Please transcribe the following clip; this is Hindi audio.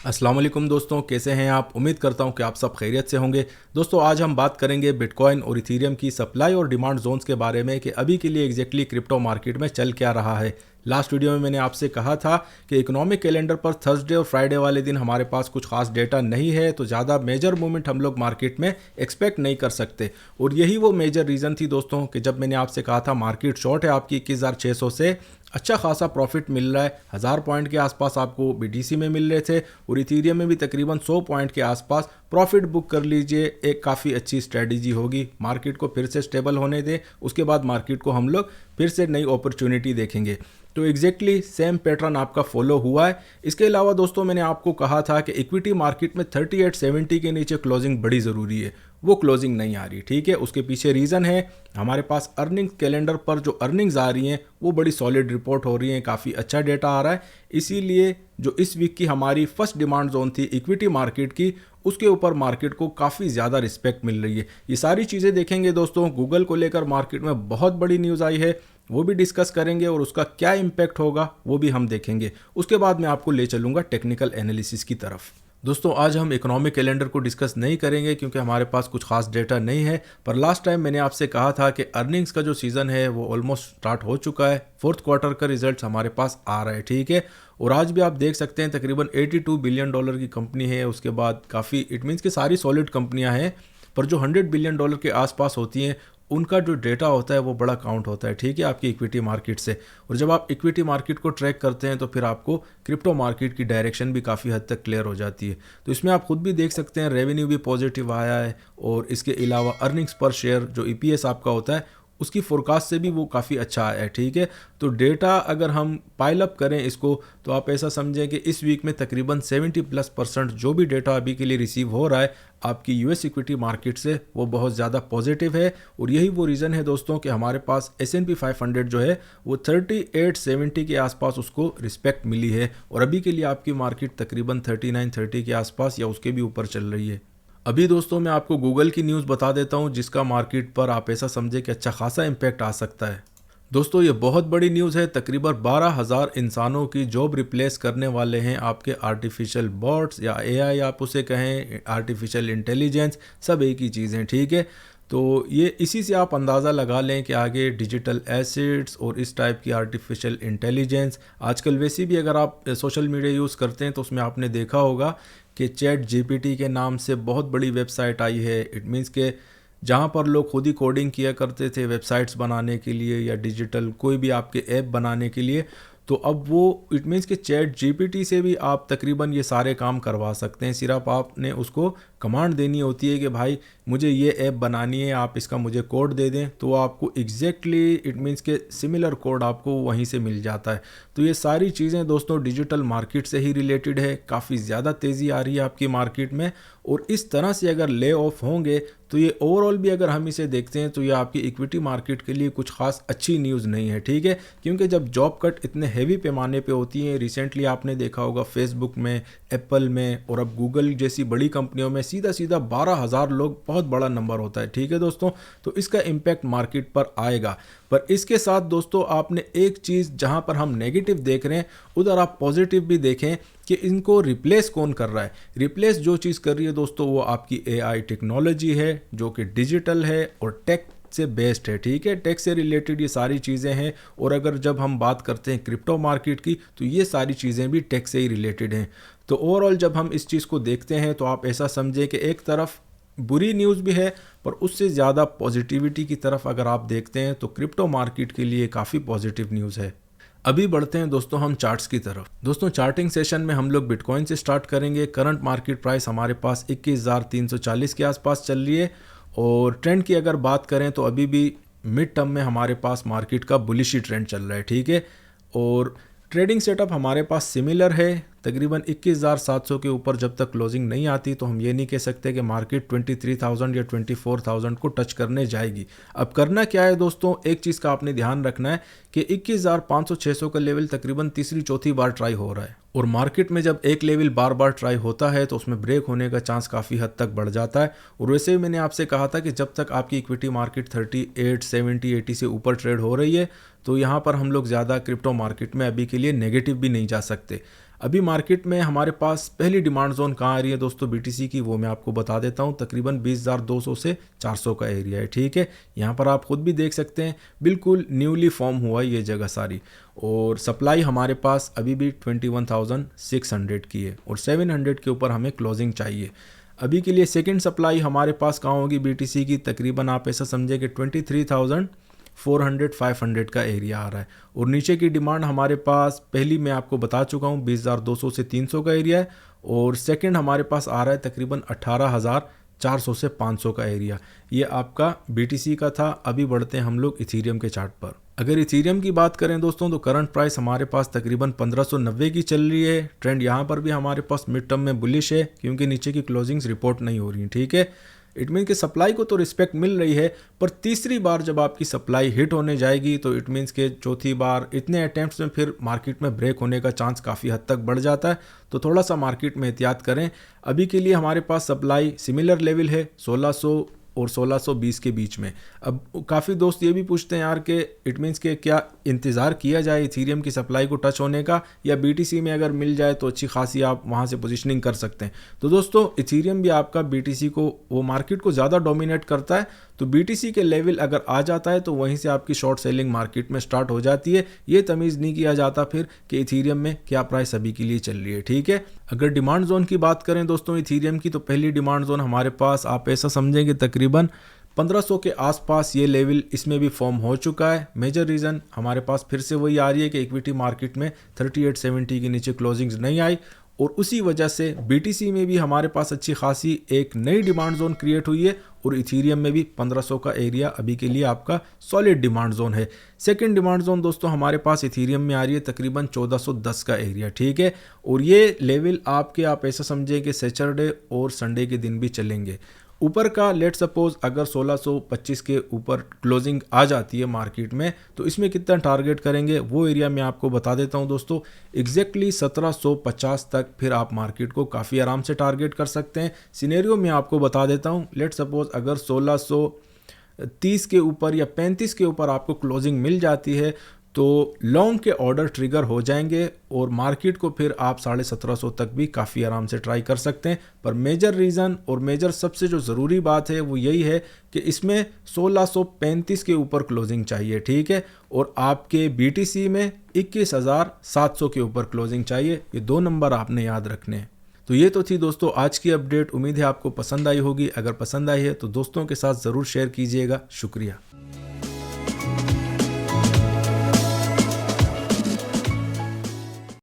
अस्सलाम वालेकुम दोस्तों, कैसे हैं आप। उम्मीद करता हूं कि आप सब खैरियत से होंगे। दोस्तों आज हम बात करेंगे बिटकॉइन और इथीरियम की सप्लाई और डिमांड जोन्स के बारे में कि अभी के लिए एग्जैक्टली क्रिप्टो मार्केट में चल क्या रहा है। लास्ट वीडियो में मैंने आपसे कहा था कि इकोनॉमिक कैलेंडर पर थर्सडे और फ्राइडे वाले दिन हमारे पास कुछ खास डेटा नहीं है, तो ज़्यादा मेजर मूवमेंट हम लोग मार्केट में एक्सपेक्ट नहीं कर सकते। और यही वो मेजर रीज़न थी दोस्तों कि जब मैंने आपसे कहा था मार्केट शॉर्ट है आपकी 21,600 से, अच्छा खासा प्रॉफिट मिल रहा है। 1000 पॉइंट के आसपास आपको बीटीसी में मिल रहे थे और इथीरियम में भी तकरीबन 100 पॉइंट के आसपास प्रॉफिट बुक कर लीजिए। एक काफ़ी अच्छी स्ट्रेटजी होगी। मार्केट को फिर से स्टेबल होने दें, उसके बाद मार्केट को हम लोग फिर से नई अपॉर्चुनिटी देखेंगे। तो एग्जैक्टली सेम पैटर्न आपका फॉलो हुआ है। इसके अलावा दोस्तों मैंने आपको कहा था कि इक्विटी मार्केट में 3870 के नीचे क्लोजिंग बड़ी ज़रूरी है, वो क्लोजिंग नहीं आ रही। ठीक है, उसके पीछे रीज़न है हमारे पास अर्निंग्स कैलेंडर पर जो अर्निंग्स आ रही हैं वो बड़ी सॉलिड रिपोर्ट हो रही हैं, काफ़ी अच्छा डेटा आ रहा है। इसीलिए जो इस वीक की हमारी फर्स्ट डिमांड जोन थी इक्विटी मार्केट की, उसके ऊपर मार्केट को काफ़ी ज़्यादा रिस्पेक्ट मिल रही है। ये सारी चीज़ें देखेंगे दोस्तों। गूगल को लेकर मार्केट में बहुत बड़ी न्यूज़ आई है, वो भी डिस्कस करेंगे और उसका क्या इम्पैक्ट होगा वो भी हम देखेंगे। उसके बाद मैं आपको ले चलूँगा टेक्निकल एनालिसिस की तरफ। दोस्तों आज हम इकोनॉमिक कैलेंडर को डिस्कस नहीं करेंगे क्योंकि हमारे पास कुछ खास डेटा नहीं है, पर लास्ट टाइम मैंने आपसे कहा था कि अर्निंग्स का जो सीज़न है वो ऑलमोस्ट स्टार्ट हो चुका है। फोर्थ क्वार्टर का रिजल्ट्स हमारे पास आ रहा है। ठीक है, और आज भी आप देख सकते हैं तकरीबन 82 बिलियन डॉलर की कंपनी है। उसके बाद काफ़ी इट मीन्स कि सारी सॉलिड कंपनियां हैं, पर जो 100 बिलियन डॉलर के आसपास होती हैं उनका जो डेटा होता है वो बड़ा काउंट होता है। ठीक है, आपकी इक्विटी मार्केट से। और जब आप इक्विटी मार्केट को ट्रैक करते हैं तो फिर आपको क्रिप्टो मार्केट की डायरेक्शन भी काफ़ी हद तक क्लियर हो जाती है। तो इसमें आप खुद भी देख सकते हैं रेवेन्यू भी पॉजिटिव आया है और इसके अलावा अर्निंग्स पर शेयर जो ईपीएस आपका होता है उसकी फोरकास्ट से भी वो काफ़ी अच्छा आया है। ठीक है, तो डेटा अगर हम पाइल अप करें इसको तो आप ऐसा समझें कि इस वीक में तकरीबन 70+% जो भी डेटा अभी के लिए रिसीव हो रहा है आपकी यूएस इक्विटी मार्केट से वो बहुत ज़्यादा पॉजिटिव है। और यही वो रीज़न है दोस्तों कि हमारे पास S&P 500 जो है वो 3870 के आसपास उसको रिस्पेक्ट मिली है और अभी के लिए आपकी मार्केट तकरीबन 3930 के आसपास या उसके भी ऊपर चल रही है। अभी दोस्तों मैं आपको गूगल की न्यूज़ बता देता हूँ जिसका मार्केट पर आप ऐसा समझे कि अच्छा खासा इम्पैक्ट आ सकता है। दोस्तों ये बहुत बड़ी न्यूज़ है। तकरीबन 12,000 इंसानों की जॉब रिप्लेस करने वाले हैं आपके आर्टिफिशियल बॉट्स या एआई आप उसे कहें, आर्टिफिशियल इंटेलिजेंस, सब एक ही चीज़ हैं। ठीक है, तो ये इसी से आप अंदाज़ा लगा लें कि आगे डिजिटल एसेट्स और इस टाइप की आर्टिफिशियल इंटेलिजेंस आजकल वैसे भी अगर आप सोशल मीडिया यूज़ करते हैं तो उसमें आपने देखा होगा कि चैट जीपीटी के नाम से बहुत बड़ी वेबसाइट आई है। इट मीन्स के जहाँ पर लोग खुद ही कोडिंग किया करते थे वेबसाइट्स बनाने के लिए या डिजिटल कोई भी आपके ऐप बनाने के लिए, तो अब वो इट मीन्स कि चैट जीपीटी से भी आप तकरीबन ये सारे काम करवा सकते हैं। सिर्फ आपने उसको कमांड देनी होती है कि भाई मुझे ये ऐप बनानी है, आप इसका मुझे कोड दे दें, तो आपको एग्जैक्टली इट मीन्स के सिमिलर कोड आपको वहीं से मिल जाता है। तो ये सारी चीज़ें दोस्तों डिजिटल मार्केट से ही रिलेटेड है। काफ़ी ज़्यादा तेज़ी आ रही है आपकी मार्केट में और इस तरह से अगर ले ऑफ होंगे तो ये ओवरऑल भी अगर हम इसे देखते हैं तो ये आपकी इक्विटी मार्केट के लिए कुछ खास अच्छी न्यूज़ नहीं है। ठीक है, क्योंकि जब जॉब कट इतने हैवी पैमाने पे होती हैं, रिसेंटली आपने देखा होगा फेसबुक में, एप्पल में और अब गूगल जैसी बड़ी कंपनियों में सीधा सीधा 12,000 लोग बहुत बड़ा नंबर होता है। ठीक है दोस्तों, तो इसका इम्पैक्ट मार्केट पर आएगा। पर इसके साथ दोस्तों आपने एक चीज़ जहां पर हम नेगेटिव देख रहे हैं उधर आप पॉजिटिव भी देखें कि इनको रिप्लेस कौन कर रहा है। रिप्लेस जो चीज़ कर रही है दोस्तों वो आपकी एआई टेक्नोलॉजी है जो कि डिजिटल है और टेक से बेस्ड है। ठीक है, टेक से रिलेटेड ये सारी चीज़ें हैं। और अगर जब हम बात करते हैं क्रिप्टो मार्केट की तो ये सारी चीज़ें भी टेक से ही रिलेटेड हैं। तो ओवरऑल जब हम इस चीज़ को देखते हैं तो आप ऐसा समझें कि एक तरफ बुरी न्यूज़ भी है पर उससे ज़्यादा पॉजिटिविटी की तरफ अगर आप देखते हैं तो क्रिप्टो मार्केट के लिए काफ़ी पॉजिटिव न्यूज़ है। अभी बढ़ते हैं दोस्तों हम चार्ट्स की तरफ। दोस्तों चार्टिंग सेशन में हम लोग बिटकॉइन से स्टार्ट करेंगे। करंट मार्केट प्राइस हमारे पास 21,340 के आसपास चल रही है और ट्रेंड की अगर बात करें तो अभी भी मिड टर्म में हमारे पास मार्केट का बुलिशी ट्रेंड चल रहा है। ठीक है, और ट्रेडिंग सेटअप हमारे पास सिमिलर है। तकरीबन 21,700 के ऊपर जब तक क्लोजिंग नहीं आती तो हम ये नहीं कह सकते कि मार्केट 23,000 या 24,000 को टच करने जाएगी। अब करना क्या है दोस्तों, एक चीज़ का आपने ध्यान रखना है कि 21,500-600 का लेवल तकरीबन तीसरी चौथी बार ट्राई हो रहा है और मार्केट में जब एक लेवल बार बार ट्राई होता है तो उसमें ब्रेक होने का चांस काफ़ी हद तक बढ़ जाता है। और वैसे ही मैंने आपसे कहा था कि जब तक आपकी इक्विटी मार्केट 38, 70, 80 से ऊपर ट्रेड हो रही है तो यहाँ पर हम लोग ज़्यादा क्रिप्टो मार्केट में अभी के लिए नेगेटिव भी नहीं जा सकते। अभी मार्केट में हमारे पास पहली डिमांड जोन कहाँ आ रही है दोस्तों BTC की, वो मैं आपको बता देता हूँ। तकरीबन 20,200 से 400 का एरिया है, ठीक है। यहाँ पर आप खुद भी देख सकते हैं, बिल्कुल न्यूली फॉर्म हुआ ये जगह सारी। और सप्लाई हमारे पास अभी भी 21,600 की है और 700 के ऊपर हमें क्लोजिंग चाहिए। अभी के लिए सेकंड सप्लाई हमारे पास कहाँ होगी BTC की, तकरीबन आप ऐसा समझे कि 23,400-500 का एरिया आ रहा है। और नीचे की डिमांड हमारे पास पहली मैं आपको बता चुका हूँ 20,200 से 300 का एरिया है। और सेकंड हमारे पास आ रहा है तकरीबन 18,400 से 500 का एरिया। ये आपका BTC का था। अभी बढ़ते हैं हम लोग इथीरियम के चार्ट पर। अगर इथीरियम की बात करें दोस्तों तो करंट प्राइस हमारे पास तकरीबन 1590 की चल रही है। ट्रेंड यहाँ पर भी हमारे पास मिड टर्म में बुलिश है क्योंकि नीचे की क्लोजिंग्स रिपोर्ट नहीं हो रही, ठीक है। इट मीन्स कि सप्लाई को तो रिस्पेक्ट मिल रही है, पर तीसरी बार जब आपकी सप्लाई हिट होने जाएगी तो इट मीन्स के चौथी बार इतने अटैम्प्ट्स में फिर मार्केट में ब्रेक होने का चांस काफ़ी हद तक बढ़ जाता है। तो थोड़ा सा मार्केट में एहतियात करें। अभी के लिए हमारे पास सप्लाई सिमिलर लेवल है 1600 और 1620 के बीच में। अब काफ़ी दोस्त ये भी पूछते हैं यार कि इट मीन्स के क्या इंतज़ार किया जाए इथीरियम की सप्लाई को टच होने का, या BTC में अगर मिल जाए तो अच्छी खासी आप वहाँ से पोजीशनिंग कर सकते हैं। तो दोस्तों इथीरियम भी आपका BTC को, वो मार्केट को ज़्यादा डोमिनेट करता है। तो BTC के लेवल अगर आ जाता है तो वहीं से आपकी शॉर्ट सेलिंग मार्केट में स्टार्ट हो जाती है। ये तमीज़ नहीं किया जाता फिर कि इथीरियम में क्या प्राइस अभी के लिए चल रही है, ठीक है। अगर डिमांड जोन की बात करें दोस्तों इथीरियम की, तो पहली डिमांड जोन हमारे पास आप ऐसा समझेंगे तकरीबन 1500 के आसपास ये लेवल इसमें भी फॉर्म हो चुका है। मेजर रीज़न हमारे पास फिर से वही आ रही है कि इक्विटी मार्केट में 3870 के नीचे क्लोजिंग्स नहीं आई, और उसी वजह से BTC में भी हमारे पास अच्छी खासी एक नई डिमांड जोन क्रिएट हुई है। और इथीरियम में भी 1500 का एरिया अभी के लिए आपका सॉलिड डिमांड जोन है। सेकंड डिमांड जोन दोस्तों हमारे पास इथीरियम में आ रही है तकरीबन 1410 का एरिया, ठीक है। और ये लेवल आप ऐसा समझें कि सैटरडे और संडे के दिन भी चलेंगे। ऊपर का लेट सपोज अगर 1625 के ऊपर क्लोजिंग आ जाती है मार्केट में, तो इसमें कितना टारगेट करेंगे वो एरिया मैं आपको बता देता हूं दोस्तों। एग्जैक्टली 1750 तक फिर आप मार्केट को काफ़ी आराम से टारगेट कर सकते हैं। सिनेरियो मैं आपको बता देता हूं। लेट सपोज अगर 1630 के ऊपर या 35 के ऊपर आपको क्लोजिंग मिल जाती है तो लॉन्ग के ऑर्डर ट्रिगर हो जाएंगे और मार्केट को फिर आप 1750 तक भी काफ़ी आराम से ट्राई कर सकते हैं। पर मेजर रीज़न और मेजर सबसे जो ज़रूरी बात है वो यही है कि इसमें 1635 के ऊपर क्लोजिंग चाहिए, ठीक है। और आपके BTC में 21,700 के ऊपर क्लोजिंग चाहिए। ये दो नंबर आपने याद रखने हैं। तो ये तो थी दोस्तों आज की अपडेट। उम्मीद है आपको पसंद आई होगी। अगर पसंद आई है तो दोस्तों के साथ ज़रूर शेयर कीजिएगा। शुक्रिया।